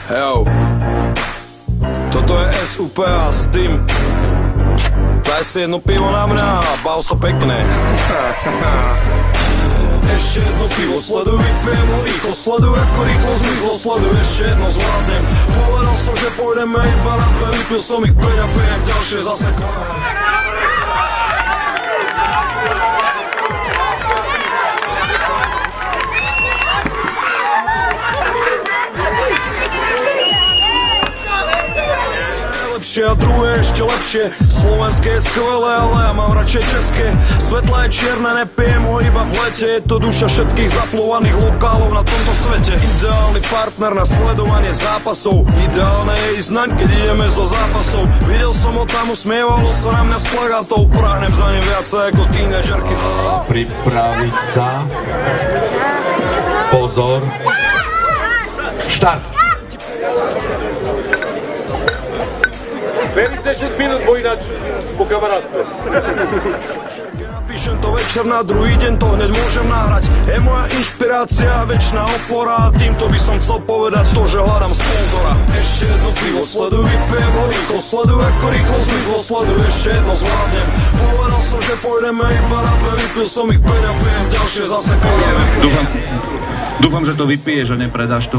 Jo. Toto je SUP a s tým daj si jedno pivo na mňa a bav sa pekne. Ešte jedno pivo, sleduj, vypijem ho rýchlo, sleduj, ako rýchlo zmizlo, sleduj, ešte jedno zvládnem. Povedal som, že pôjdeme iba na dve, vypil som ich 5 a pijem ďalšie zase a druhé ešte lepšie. Slovenské je skvelé, ale ja mám radšej české. Svetlé je čierne, nepijem ho iba v lete. Je to duša všetkých zaplovaných lokálov na tomto svete. Ideálny partner na sledovanie zápasov. Ideálne je ísť naň, keď ideme zo zápasov. Videl som ho tam, usmievalo sa na mňa s plagátov. Práhnem za ním viacej ako tínežerky. Pripraviť sa. Pozor. Štart. Veriť 10 minút, bo ináč po kamarátstve. Napíšem to večer, na druhý deň to hneď môžem nahrať. Je moja inšpirácia, večná opora. Týmto by som chcel povedať to, že hľadám sponzora. Ešte jedno pivo, sleduj, vypijem ho rýchlo, sleduj, ako rýchlo zmizlo, sleduj, ešte jedno zvládnem. Povedal som, že pôjdeme iba na dve, vypil som ich 5 a pijem ďalšie zase koleme. Dúfam, že to vypiješ a nepredáš to.